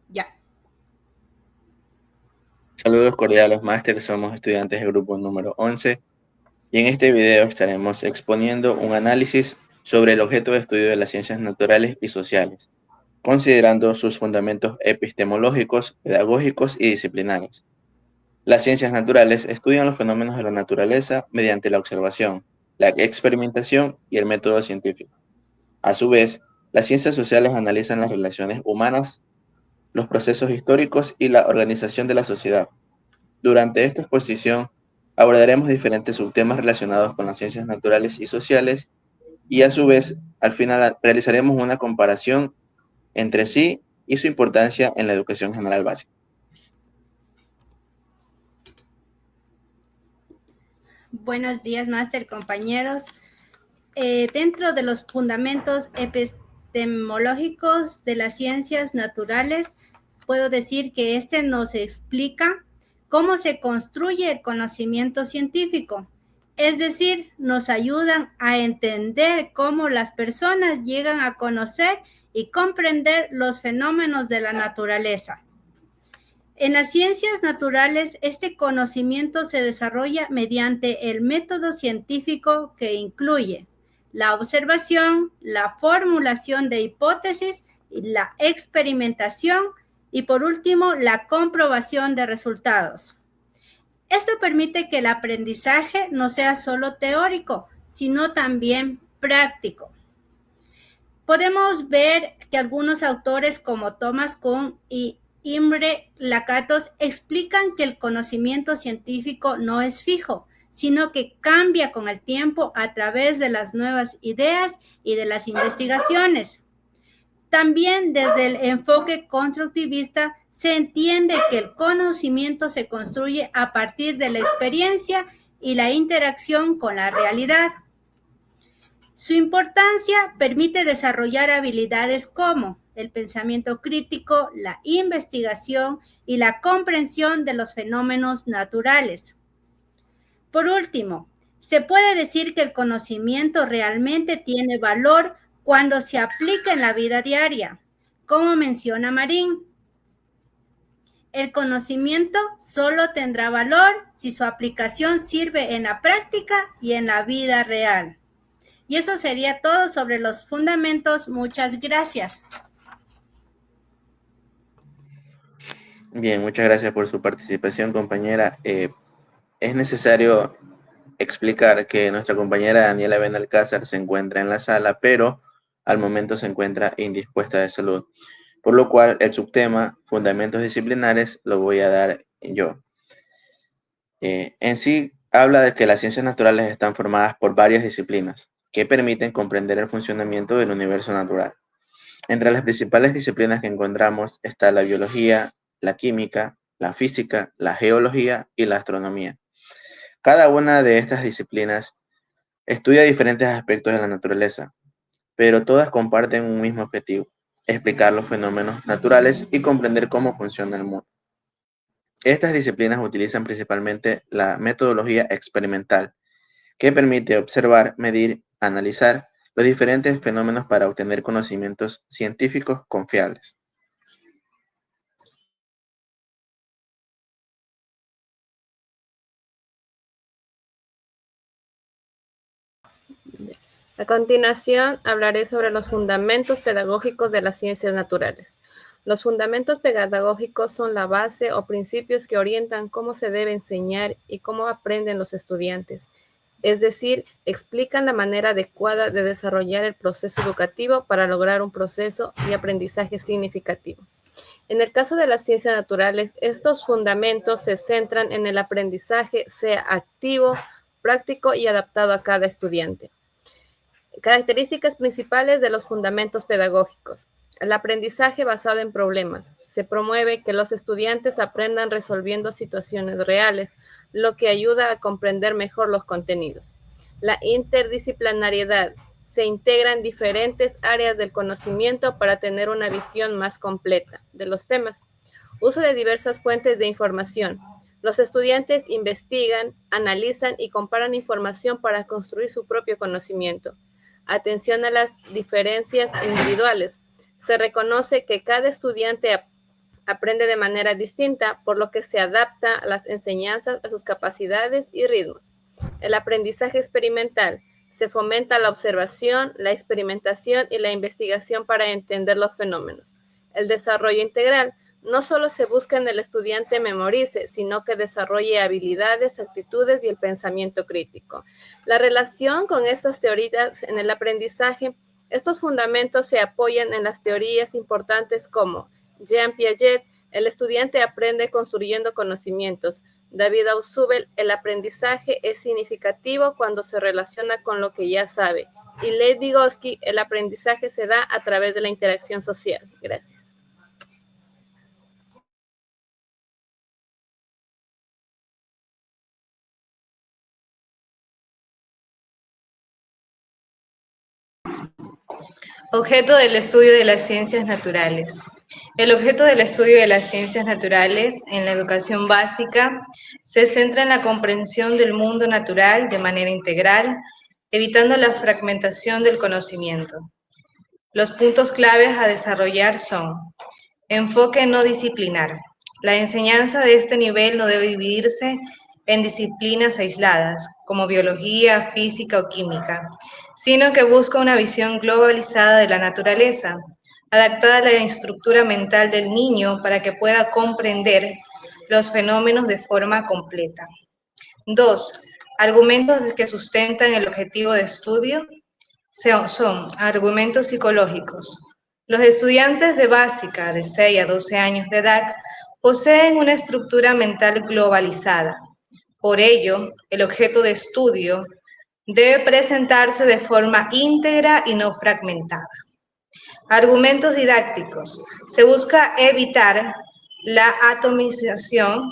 Ya. Saludos cordiales, máster. Somos estudiantes del grupo número 11 y en este video estaremos exponiendo un análisis sobre el objeto de estudio de las ciencias naturales y sociales, considerando sus fundamentos epistemológicos, pedagógicos y disciplinares. Las ciencias naturales estudian los fenómenos de la naturaleza mediante la observación, la experimentación y el método científico. A su vez, las ciencias sociales analizan las relaciones humanas, los procesos históricos y la organización de la sociedad. Durante esta exposición abordaremos diferentes subtemas relacionados con las ciencias naturales y sociales y a su vez al final realizaremos una comparación entre sí y su importancia en la educación general básica. Buenos días, máster, compañeros. Dentro de los fundamentos epistemológicos de las ciencias naturales, puedo decir que este nos explica cómo se construye el conocimiento científico. Es decir, nos ayudan a entender cómo las personas llegan a conocer y comprender los fenómenos de la naturaleza. En las ciencias naturales, este conocimiento se desarrolla mediante el método científico que incluye la observación, la formulación de hipótesis, la experimentación y, por último, la comprobación de resultados. Esto permite que el aprendizaje no sea solo teórico, sino también práctico. Podemos ver que algunos autores como Thomas Kuhn y Imre Lakatos explican que el conocimiento científico no es fijo, sino que cambia con el tiempo a través de las nuevas ideas y de las investigaciones. También desde el enfoque constructivista se entiende que el conocimiento se construye a partir de la experiencia y la interacción con la realidad. Su importancia permite desarrollar habilidades como el pensamiento crítico, la investigación y la comprensión de los fenómenos naturales. Por último, se puede decir que el conocimiento realmente tiene valor cuando se aplica en la vida diaria, como menciona Marín. El conocimiento solo tendrá valor si su aplicación sirve en la práctica y en la vida real. Y eso sería todo sobre los fundamentos. Muchas gracias. Bien, muchas gracias por su participación, compañera. Es necesario explicar que nuestra compañera Daniela Benalcázar se encuentra en la sala, pero al momento se encuentra indispuesta de salud, por lo cual el subtema Fundamentos Disciplinares lo voy a dar yo. En sí, habla de que las ciencias naturales están formadas por varias disciplinas que permiten comprender el funcionamiento del universo natural. Entre las principales disciplinas que encontramos está la biología, la química, la física, la geología y la astronomía. Cada una de estas disciplinas estudia diferentes aspectos de la naturaleza, pero todas comparten un mismo objetivo: explicar los fenómenos naturales y comprender cómo funciona el mundo. Estas disciplinas utilizan principalmente la metodología experimental, que permite observar, medir, analizar los diferentes fenómenos para obtener conocimientos científicos confiables. A continuación, hablaré sobre los fundamentos pedagógicos de las ciencias naturales. Los fundamentos pedagógicos son la base o principios que orientan cómo se debe enseñar y cómo aprenden los estudiantes. Es decir, explican la manera adecuada de desarrollar el proceso educativo para lograr un proceso de aprendizaje significativo. En el caso de las ciencias naturales, estos fundamentos se centran en el aprendizaje, sea activo, práctico y adaptado a cada estudiante. Características principales de los fundamentos pedagógicos. El aprendizaje basado en problemas. Se promueve que los estudiantes aprendan resolviendo situaciones reales, lo que ayuda a comprender mejor los contenidos. La interdisciplinariedad. Se integran diferentes áreas del conocimiento para tener una visión más completa de los temas. Uso de diversas fuentes de información. Los estudiantes investigan, analizan y comparan información para construir su propio conocimiento. Atención a las diferencias individuales. Se reconoce que cada estudiante Aprende de manera distinta, por lo que se adapta a las enseñanzas, a sus capacidades y ritmos. El aprendizaje experimental. Se fomenta la observación, la experimentación y la investigación para entender los fenómenos. El desarrollo integral. No solo se busca en el estudiante memorice, sino que desarrolle habilidades, actitudes y el pensamiento crítico. La relación con estas teorías en el aprendizaje, estos fundamentos se apoyan en las teorías importantes como Jean Piaget, el estudiante aprende construyendo conocimientos. David Ausubel, el aprendizaje es significativo cuando se relaciona con lo que ya sabe. Y Lev Vygotsky, el aprendizaje se da a través de la interacción social. Gracias. Objeto del estudio de las ciencias naturales. El objeto del estudio de las ciencias naturales en la educación básica se centra en la comprensión del mundo natural de manera integral, evitando la fragmentación del conocimiento. Los puntos claves a desarrollar son: enfoque no disciplinar. La enseñanza de este nivel no debe dividirse en disciplinas aisladas, como biología, física o química, sino que busca una visión globalizada de la naturaleza, adaptada a la estructura mental del niño para que pueda comprender los fenómenos de forma completa. 2. Argumentos que sustentan el objetivo de estudio son argumentos psicológicos. Los estudiantes de básica de 6 a 12 años de edad poseen una estructura mental globalizada. Por ello, el objeto de estudio debe presentarse de forma íntegra y no fragmentada. Argumentos didácticos. Se busca evitar la atomización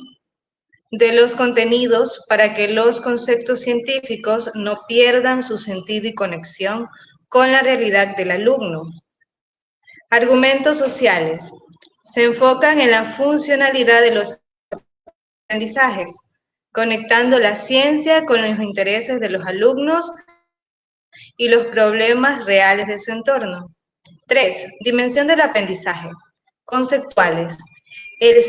de los contenidos para que los conceptos científicos no pierdan su sentido y conexión con la realidad del alumno. Argumentos sociales. Se enfocan en la funcionalidad de los aprendizajes, conectando la ciencia con los intereses de los alumnos y los problemas reales de su entorno. 3. Dimensión del aprendizaje. Conceptuales. El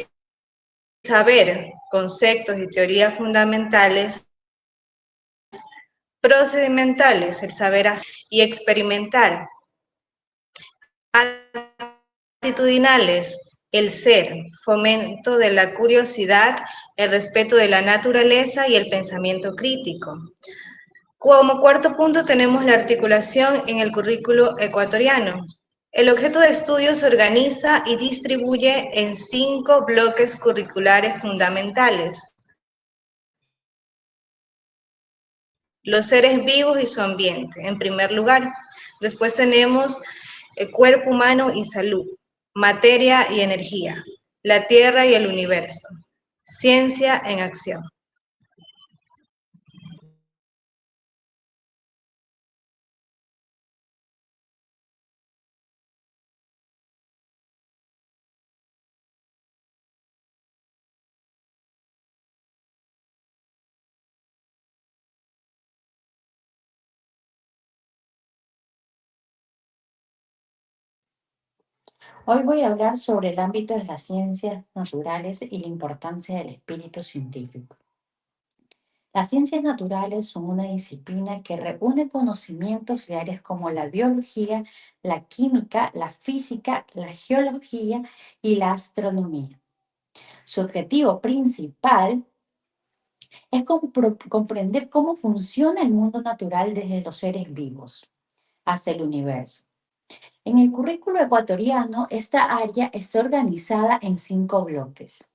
saber, conceptos y teorías fundamentales. Procedimentales, el saber hacer y experimentar. Actitudinales, el ser, fomento de la curiosidad, el respeto de la naturaleza y el pensamiento crítico. Como cuarto punto tenemos la articulación en el currículo ecuatoriano. El objeto de estudio se organiza y distribuye en 5 bloques curriculares fundamentales: los seres vivos y su ambiente, en primer lugar. Después tenemos el cuerpo humano y salud, materia y energía, la tierra y el universo, ciencia en acción. Hoy voy a hablar sobre el ámbito de las ciencias naturales y la importancia del espíritu científico. Las ciencias naturales son una disciplina que reúne conocimientos de áreas como la biología, la química, la física, la geología y la astronomía. Su objetivo principal es comprender cómo funciona el mundo natural desde los seres vivos hasta el universo. En el currículo ecuatoriano, esta área está organizada en 5 bloques.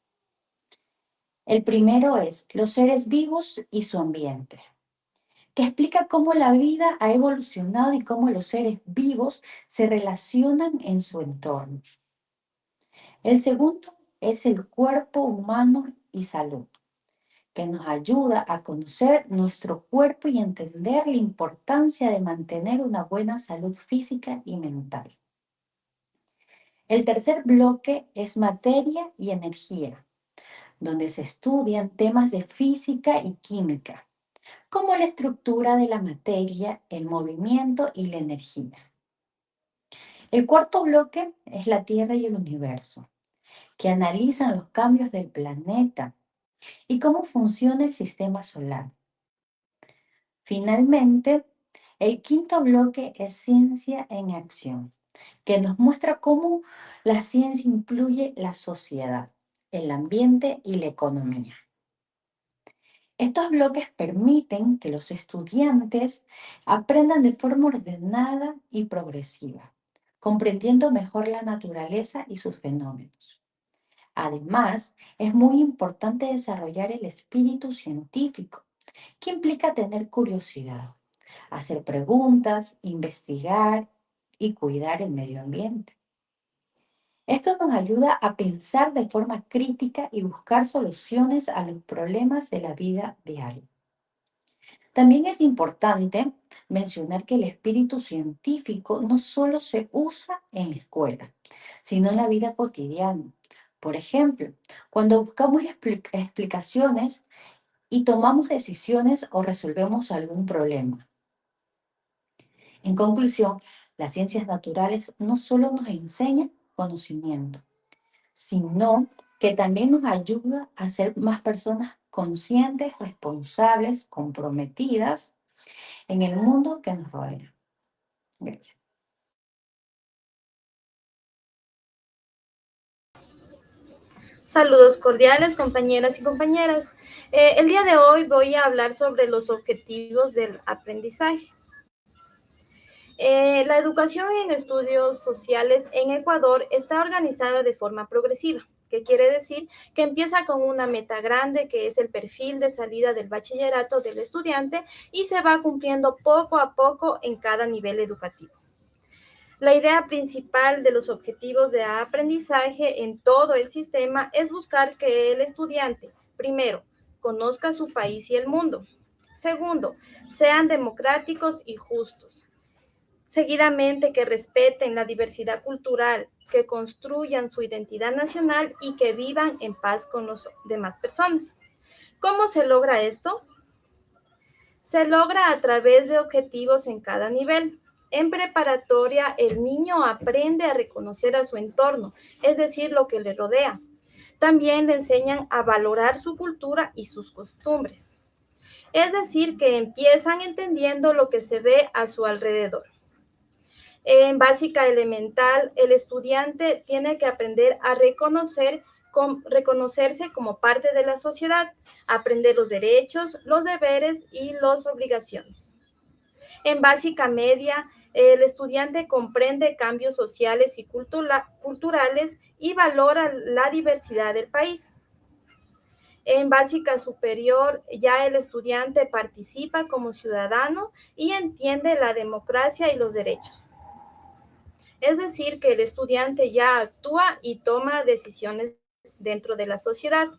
El primero es los seres vivos y su ambiente, que explica cómo la vida ha evolucionado y cómo los seres vivos se relacionan en su entorno. El segundo es el cuerpo humano y salud, que nos ayuda a conocer nuestro cuerpo y entender la importancia de mantener una buena salud física y mental. El tercer bloque es materia y energía, donde se estudian temas de física y química, como la estructura de la materia, el movimiento y la energía. El cuarto bloque es la Tierra y el universo, que analizan los cambios del planeta y cómo funciona el sistema solar. Finalmente, el quinto bloque es Ciencia en Acción, que nos muestra cómo la ciencia incluye la sociedad, el ambiente y la economía. Estos bloques permiten que los estudiantes aprendan de forma ordenada y progresiva, comprendiendo mejor la naturaleza y sus fenómenos. Además, es muy importante desarrollar el espíritu científico, que implica tener curiosidad, hacer preguntas, investigar y cuidar el medio ambiente. Esto nos ayuda a pensar de forma crítica y buscar soluciones a los problemas de la vida diaria. También es importante mencionar que el espíritu científico no solo se usa en la escuela, sino en la vida cotidiana. Por ejemplo, cuando buscamos explicaciones y tomamos decisiones o resolvemos algún problema. En conclusión, las ciencias naturales no solo nos enseñan conocimiento, sino que también nos ayuda a ser más personas conscientes, responsables, comprometidas en el mundo que nos rodea. Gracias. Saludos cordiales, compañeras y compañeras. El día de hoy voy a hablar sobre los objetivos del aprendizaje. La educación en estudios sociales en Ecuador está organizada de forma progresiva, que quiere decir que empieza con una meta grande, que es el perfil de salida del bachillerato del estudiante, y se va cumpliendo poco a poco en cada nivel educativo. La idea principal de los objetivos de aprendizaje en todo el sistema es buscar que el estudiante, primero, conozca su país y el mundo. Segundo, sean democráticos y justos. Seguidamente, que respeten la diversidad cultural, que construyan su identidad nacional y que vivan en paz con las demás personas. ¿Cómo se logra esto? Se logra a través de objetivos en cada nivel. En preparatoria, el niño aprende a reconocer a su entorno, es decir, lo que le rodea. También le enseñan a valorar su cultura y sus costumbres. Es decir, que empiezan entendiendo lo que se ve a su alrededor. En básica elemental, el estudiante tiene que aprender a reconocerse como parte de la sociedad, aprender los derechos, los deberes y las obligaciones. En básica media, el estudiante comprende cambios sociales y culturales y valora la diversidad del país. En básica superior, ya el estudiante participa como ciudadano y entiende la democracia y los derechos. Es decir, que el estudiante ya actúa y toma decisiones dentro de la sociedad.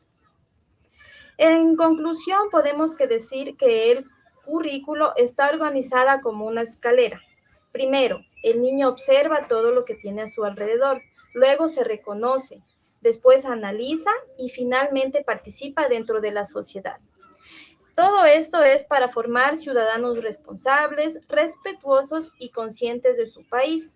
En conclusión, podemos decir que el currículo está organizada como una escalera. Primero, el niño observa todo lo que tiene a su alrededor, luego se reconoce, después analiza y finalmente participa dentro de la sociedad. Todo esto es para formar ciudadanos responsables, respetuosos y conscientes de su país.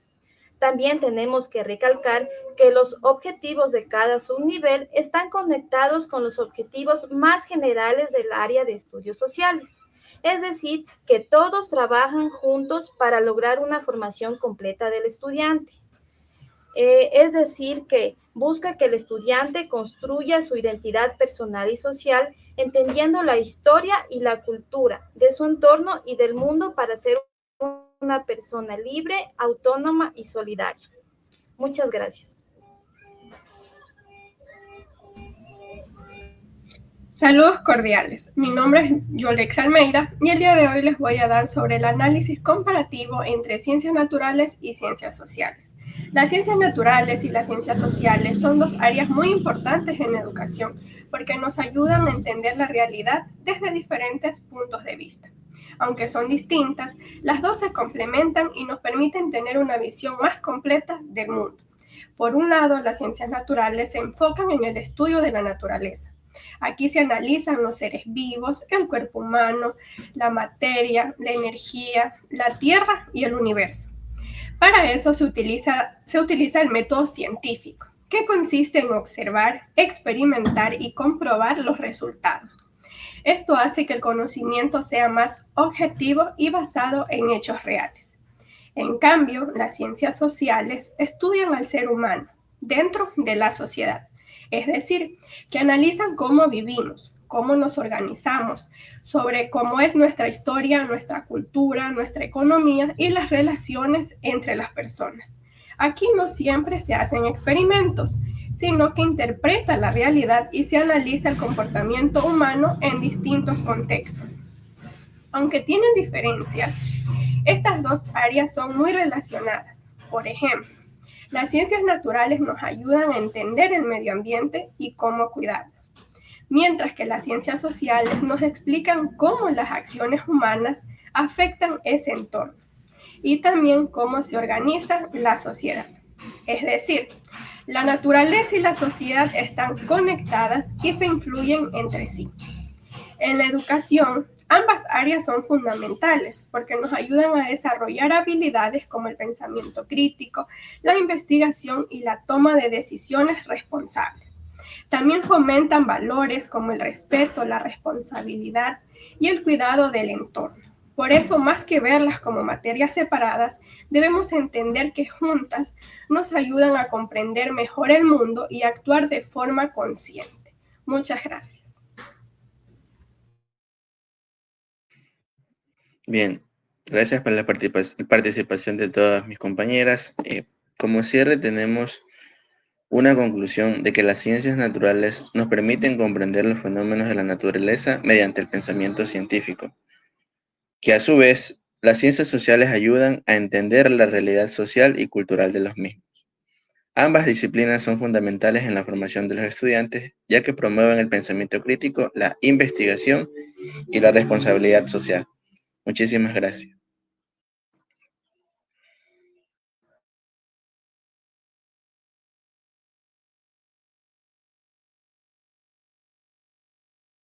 También tenemos que recalcar que los objetivos de cada subnivel están conectados con los objetivos más generales del área de estudios sociales. Es decir, que todos trabajan juntos para lograr una formación completa del estudiante. Es decir, que busca que el estudiante construya su identidad personal y social, entendiendo la historia y la cultura de su entorno y del mundo para ser una persona libre, autónoma y solidaria. Muchas gracias. Saludos cordiales, mi nombre es Yolex Almeida y el día de hoy les voy a dar sobre el análisis comparativo entre ciencias naturales y ciencias sociales. Las ciencias naturales y las ciencias sociales son dos áreas muy importantes en educación porque nos ayudan a entender la realidad desde diferentes puntos de vista. Aunque son distintas, las dos se complementan y nos permiten tener una visión más completa del mundo. Por un lado, las ciencias naturales se enfocan en el estudio de la naturaleza. Aquí se analizan los seres vivos, el cuerpo humano, la materia, la energía, la tierra y el universo. Para eso se utiliza el método científico, que consiste en observar, experimentar y comprobar los resultados. Esto hace que el conocimiento sea más objetivo y basado en hechos reales. En cambio, las ciencias sociales estudian al ser humano dentro de la sociedad, es decir, que analizan cómo vivimos, cómo nos organizamos, sobre cómo es nuestra historia, nuestra cultura, nuestra economía y las relaciones entre las personas. Aquí no siempre se hacen experimentos, sino que interpreta la realidad y se analiza el comportamiento humano en distintos contextos. Aunque tienen diferencias, estas dos áreas son muy relacionadas. Por ejemplo, las ciencias naturales nos ayudan a entender el medio ambiente y cómo cuidarlo, mientras que las ciencias sociales nos explican cómo las acciones humanas afectan ese entorno y también cómo se organiza la sociedad. Es decir, la naturaleza y la sociedad están conectadas y se influyen entre sí. En la educación, ambas áreas son fundamentales porque nos ayudan a desarrollar habilidades como el pensamiento crítico, la investigación y la toma de decisiones responsables. También fomentan valores como el respeto, la responsabilidad y el cuidado del entorno. Por eso, más que verlas como materias separadas, debemos entender que juntas nos ayudan a comprender mejor el mundo y actuar de forma consciente. Muchas gracias. Bien, gracias por la participación de todas mis compañeras. Como cierre tenemos una conclusión de que las ciencias naturales nos permiten comprender los fenómenos de la naturaleza mediante el pensamiento científico, que a su vez las ciencias sociales ayudan a entender la realidad social y cultural de los mismos. Ambas disciplinas son fundamentales en la formación de los estudiantes, ya que promueven el pensamiento crítico, la investigación y la responsabilidad social. Muchísimas gracias.